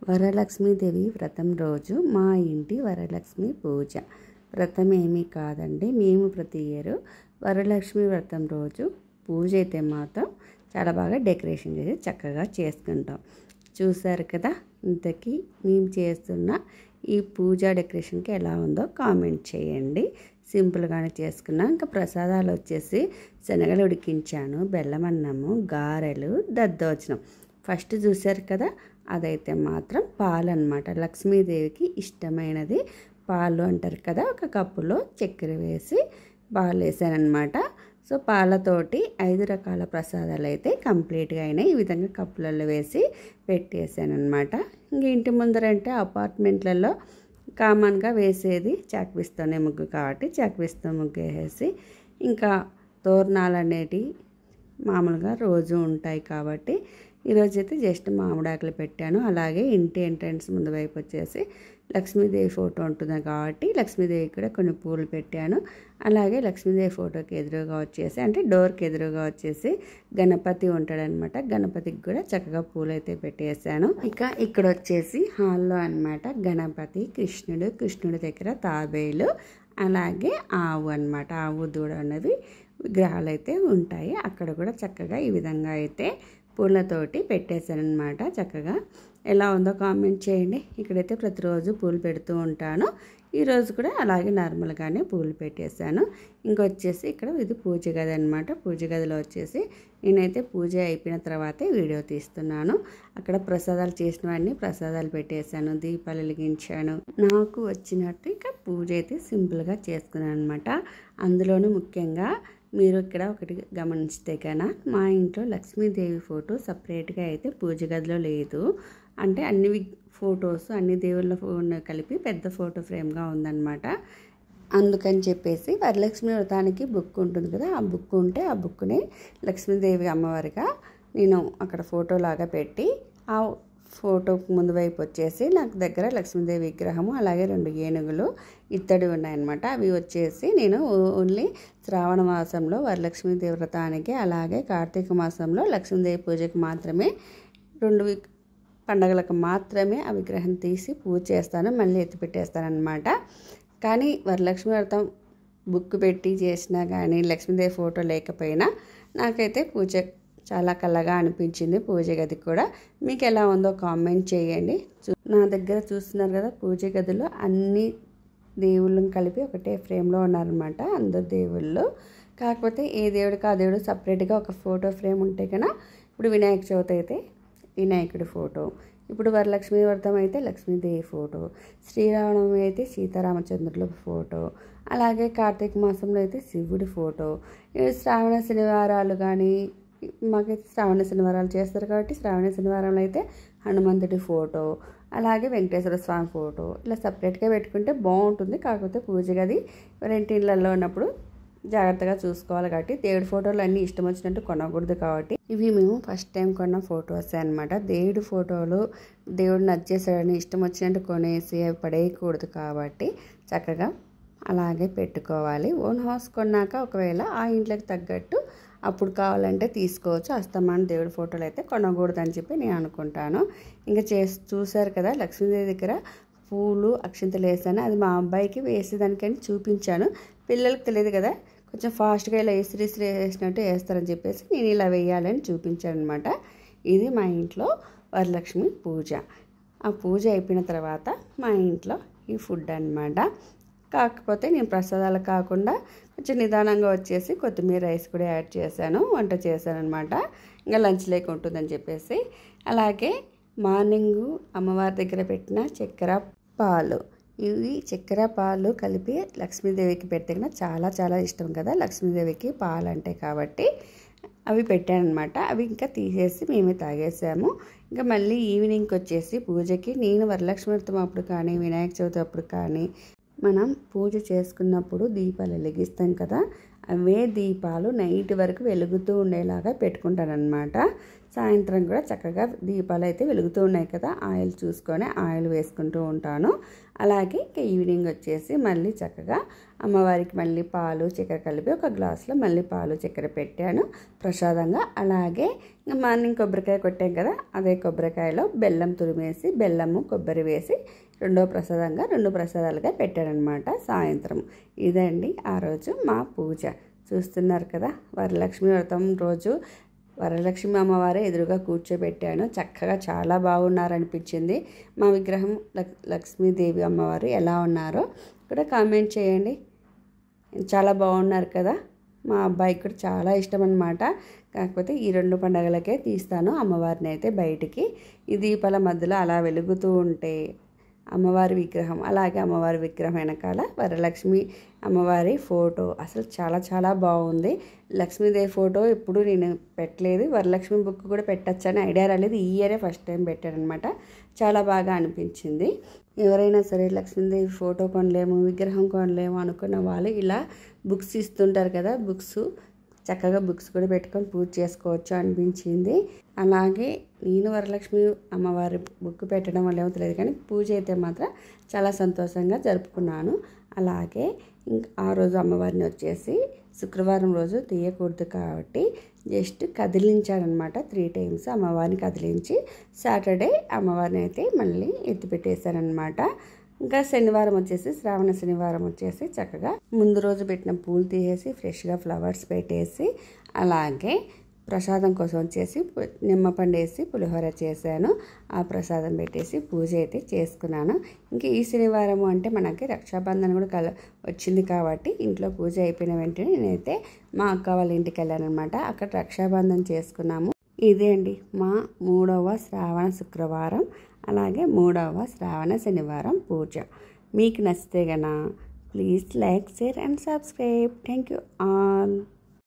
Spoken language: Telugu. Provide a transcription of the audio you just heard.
వరలక్ష్మీదేవి వ్రతం రోజు మా ఇంటి వరలక్ష్మి పూజ. వ్రతం ఏమీ కాదండి, మేము ప్రతి ఇయర్ వరలక్ష్మి వ్రతం రోజు పూజ అయితే మాత్రం చాలా బాగా డెకరేషన్ చేసి చక్కగా చేసుకుంటాం. చూసారు కదా, ఇంతకీ మేము చేస్తున్న ఈ పూజా డెకరేషన్కి ఎలా ఉందో కామెంట్ చేయండి. సింపుల్గానే చేసుకున్నాం. ఇంకా ప్రసాదాలు వచ్చేసి శనగలు ఉడికించాను, బెల్లం అన్నము, గారెలు, దద్దోజనం. ఫస్ట్ చూశారు కదా, అదైతే మాత్రం పాలు అన్నమాట. లక్ష్మీదేవికి ఇష్టమైనది పాలు అంటారు కదా. ఒక కప్పులో చక్కెర వేసి పాలు వేసానమాట. సో పాలతోటి 5 రకాల ప్రసాదాలు అయితే కంప్లీట్గా అయినాయి. ఈ విధంగా కప్పులలో వేసి పెట్టేసానమాట. ఇంక ఇంటి ముందరంటే అపార్ట్మెంట్లలో కామన్గా వేసేది చాక్పీస్తోనే ముగ్గు కాబట్టి చాక్పీస్తో ముగ్గు వేసేసి, ఇంకా తోరణాలు అనేటివి మామూలుగా రోజు ఉంటాయి కాబట్టి ఈరోజైతే జస్ట్ మామిడాకులు పెట్టాను. అలాగే ఇంటి ఎంట్రన్స్ ముందు వైపు వచ్చేసి లక్ష్మీదేవి ఫోటో ఉంటుంది కాబట్టి లక్ష్మీదేవికి కూడా కొన్ని పూలు పెట్టాను. అలాగే లక్ష్మీదేవి ఫోటోకి ఎదురుగా వచ్చేసి, అంటే డోర్కి ఎదురుగా వచ్చేసి గణపతి ఉంటాడనమాట. గణపతికి కూడా చక్కగా పూలు అయితే పెట్టేశాను. ఇక ఇక్కడ వచ్చేసి హాల్లో అనమాట గణపతి, కృష్ణుడి దగ్గర తాబేలు, అలాగే ఆవు అనమాట. ఆవు దూడ అనేవి విగ్రహాలు అయితే ఉంటాయి. అక్కడ కూడా చక్కగా ఈ విధంగా అయితే పూలతోటి పెట్టేశానమాట. చక్కగా ఎలా ఉందో కామెంట్ చేయండి. ఇక్కడైతే ప్రతిరోజు పూలు పెడుతూ ఉంటాను. ఈరోజు కూడా అలాగే నార్మల్గానే పూలు పెట్టేశాను. ఇంకొచ్చేసి ఇక్కడ ఇది పూజ గది అనమాట. పూజ గదిలో వచ్చేసి నేనైతే పూజ అయిపోయిన తర్వాతే వీడియో తీస్తున్నాను. అక్కడ ప్రసాదాలు చేసినవన్నీ ప్రసాదాలు పెట్టేశాను, దీపాలు వెలిగించాను. నాకు వచ్చినట్టు ఇక పూజ అయితే సింపుల్గా చేసుకున్నాను అనమాట. అందులోనూ ముఖ్యంగా మీరు ఇక్కడ ఒకటి గమనిస్తే కన్నా, మా ఇంట్లో లక్ష్మీదేవి ఫోటో సపరేట్గా అయితే పూజ గదిలో లేదు. అంటే అన్ని ఫొటోస్, అన్ని దేవుళ్ళ ఫోటో కలిపి పెద్ద ఫోటో ఫ్రేమ్గా ఉందన్నమాట. అందుకని చెప్పేసి వరలక్ష్మి వ్రతానికి బుక్ ఉంటుంది కదా, ఆ బుక్ ఉంటే ఆ బుక్ని లక్ష్మీదేవి అమ్మవారిగా నేను అక్కడ ఫోటో లాగా పెట్టి, ఆ ఫోటోకు ముందు వైపు వచ్చేసి నాకు దగ్గర లక్ష్మీదేవి విగ్రహము, అలాగే 2 ఏనుగులు ఇత్తడి ఉన్నాయన్నమాట. అవి వచ్చేసి నేను ఓన్లీ శ్రావణ మాసంలో వరలక్ష్మీదేవి వ్రతానికి, అలాగే కార్తీక మాసంలో లక్ష్మీదేవి పూజకి మాత్రమే, 2 పండగలకు మాత్రమే ఆ విగ్రహం తీసి పూజ చేస్తాను, మళ్ళీ ఎత్తిపెట్టేస్తాను అనమాట. కానీ వరలక్ష్మి వ్రతం బుక్ పెట్టి చేసినా కానీ లక్ష్మీదేవి ఫోటో లేకపోయినా నాకైతే పూజ చాలా కళ్ళగా అనిపించింది. పూజ గది కూడా మీకు ఎలా ఉందో కామెంట్ చేయండి. నా దగ్గర చూస్తున్నారు కదా, పూజ గదిలో అన్ని దేవుళ్ళని కలిపి ఒకటే ఫ్రేమ్లో ఉన్నారనమాట, అందరు దేవుళ్ళు. కాకపోతే ఏ దేవుడికి ఆ దేవుడు సపరేట్గా ఒక ఫోటో ఫ్రేమ్ ఉంటే కన్నా, ఇప్పుడు వినాయక చవితి అయితే వినాయకుడి ఫోటో, ఇప్పుడు వరలక్ష్మి వ్రతం అయితే లక్ష్మీదేవి ఫోటో, శ్రీరామనవమి అయితే సీతారామచంద్రుల ఫోటో, అలాగే కార్తీక మాసంలో అయితే శివుడి ఫోటో, శ్రావణ శనివారాలు కానీ, మాకైతే శ్రావణ శనివారాలు చేస్తారు కాబట్టి శ్రావణ శనివారంలో అయితే హనుమంతుడి ఫోటో, అలాగే వెంకటేశ్వర స్వామి ఫోటో, ఇలా సపరేట్గా పెట్టుకుంటే బాగుంటుంది. కాకపోతే పూజ గది రెంటి ఇళ్ళల్లో ఉన్నప్పుడు జాగ్రత్తగా చూసుకోవాలి కాబట్టి దేవుడి ఫోటోలు అన్నీ ఇష్టం వచ్చినట్టు కొనకూడదు కాబట్టి ఇవి మేము ఫస్ట్ టైం కొన్న ఫొటోస్ అనమాట. దేవుడి ఫోటోలు దేవుడు నచ్చేసాడని ఇష్టం వచ్చినట్టు కొనేసి అవి పడేయకూడదు కాబట్టి చక్కగా అలాగే పెట్టుకోవాలి. ఓన్ హౌస్ కొన్నాక ఒకవేళ ఆ ఇంట్లోకి తగ్గట్టు అప్పుడు కావాలంటే తీసుకోవచ్చు. అస్తమానం దేవుడి ఫోటోలు అయితే కొనకూడదు అని చెప్పి నేను అనుకుంటాను. ఇంకా చూసారు కదా, లక్ష్మీదేవి దగ్గర పూలు అక్షింతలు వేసాను. అది మా అబ్బాయికి వేసేదానికని చూపించాను. పిల్లలకు తెలియదు కదా, కొంచెం ఫాస్ట్గా ఇలా ఇసిరి వేసినట్టు వేస్తారని చెప్పేసి నేను ఇలా వేయాలని చూపించాను అనమాట. ఇది మా ఇంట్లో వరలక్ష్మి పూజ. ఆ పూజ అయిపోయిన తర్వాత మా ఇంట్లో ఈ ఫుడ్ అనమాట. కాకపోతే నేను ప్రసాదాలు కాకుండా కొంచెం నిదానంగా వచ్చేసి కొత్తిమీర రైస్ కూడా యాడ్ చేశాను, వంట చేశాను అనమాట. ఇంకా లంచ్ లేక ఉంటుందని చెప్పేసి. అలాగే మార్నింగు అమ్మవారి దగ్గర పెట్టిన చక్కెర పాలు, ఇవి చక్కెర పాలు కలిపి లక్ష్మీదేవికి పెడితే చాలా చాలా ఇష్టం కదా లక్ష్మీదేవికి పాలు అంటే, కాబట్టి అవి పెట్టాను అనమాట. అవి ఇంకా తీసేసి మేమే తాగేసాము. ఇంకా మళ్ళీ ఈవినింగ్కి వచ్చేసి పూజకి నేను వరలక్ష్మి వ్రతం అప్పుడు కానీ వినాయక చవితి అప్పుడు కానీ మనం పూజ చేసుకున్నప్పుడు దీపాలు వెలిగిస్తాం కదా, అవే దీపాలు నైట్ వరకు వెలుగుతూ ఉండేలాగా పెట్టుకుంటాను అనమాట. సాయంత్రం కూడా చక్కగా దీపాలు అయితే వెలుగుతూ ఉన్నాయి కదా, ఆయిల్ చూసుకొని ఆయిల్ వేసుకుంటూ ఉంటాను. అలాగే ఈవినింగ్ వచ్చేసి మళ్ళీ చక్కగా అమ్మవారికి మళ్ళీ పాలు చక్కెర కలిపి ఒక గ్లాసులో మళ్ళీ పాలు చక్కెర పెట్టాను ప్రసాదంగా. అలాగే మార్నింగ్ కొబ్బరికాయ కొట్టాం కదా, అదే కొబ్బరికాయలో బెల్లం తురిమేసి బెల్లము కొబ్బరి వేసి రెండో ప్రసాదంగా 2 ప్రసాదాలుగా పెట్టానన్నమాట సాయంత్రం. ఇదండి ఆ రోజు మా పూజ. చూస్తున్నారు కదా, వరలక్ష్మి వ్రతం రోజు వరలక్ష్మి అమ్మవారే ఎదురుగా కూర్చోబెట్టాను. చక్కగా చాలా బాగున్నారనిపించింది. మా విగ్రహం లక్ష్మీదేవి అమ్మవారు ఎలా ఉన్నారో కూడా కామెంట్ చేయండి. చాలా బాగున్నారు కదా. మా అబ్బాయికి కూడా చాలా ఇష్టం అన్నమాట. కాకపోతే ఈ 2 పండుగలకే తీస్తాను అమ్మవారిని అయితే బయటికి. ఈ దీపాల మధ్యలో అలా వెలుగుతూ ఉంటే అమ్మవారి విగ్రహం, అలాగే అమ్మవారి విగ్రహం వెనకాల వరలక్ష్మి అమ్మవారి ఫోటో అసలు చాలా చాలా బాగుంది. లక్ష్మీదేవి ఫోటో ఎప్పుడు నేను పెట్టలేదు. వరలక్ష్మి బుక్ కూడా పెట్టచ్చని ఐడియా రాలేదు. ఈ ఇయరే ఫస్ట్ టైం పెట్టానమాట. చాలా బాగా అనిపించింది. ఎవరైనా సరే లక్ష్మీదేవి ఫోటో కొనలేము, విగ్రహం కొనలేము అనుకున్న వాళ్ళు ఇలా బుక్స్ ఇస్తుంటారు కదా, చక్కగా బుక్స్ కూడా పెట్టుకొని పూజ చేసుకోవచ్చు అనిపించింది. అలాగే నేను వరలక్ష్మి అమ్మవారి బుక్ పెట్టడం వల్ల ఏమో తెలియదు కానీ పూజ అయితే మాత్రం చాలా సంతోషంగా జరుపుకున్నాను. అలాగే ఆ రోజు అమ్మవారిని వచ్చేసి శుక్రవారం రోజు తీయకూడదు కాబట్టి జస్ట్ కదిలించానమాట 3 times. అమ్మవారిని కదిలించి సాటర్డే అమ్మవారిని అయితే మళ్ళీ ఎత్తిపెట్టేశానమాట. ఇంకా శనివారం వచ్చేసి శ్రావణ శనివారం వచ్చేసి చక్కగా ముందు రోజు పెట్టిన పూలు తీసేసి ఫ్రెష్గా ఫ్లవర్స్ పెట్టేసి, అలాగే ప్రసాదం కోసం వచ్చేసి నిమ్మపండు వేసి పులిహోర చేశాను. ఆ ప్రసాదం పెట్టేసి పూజ అయితే చేసుకున్నాను. ఇంకా ఈ శనివారం అంటే మనకి రక్షాబంధన్ కూడా వచ్చింది కాబట్టి ఇంట్లో పూజ అయిపోయిన వెంటనే నేనైతే మా అక్క వాళ్ళ ఇంటికి వెళ్ళాను అనమాట. అక్కడ రక్షాబంధన్ చేసుకున్నాము. ఇదే అండి మా 3వ శ్రావణ శుక్రవారం, అలాగే 3వ శ్రావణ శనివారం పూజ. మీకు నచ్చితే గనా please like, share and subscribe. Thank you all.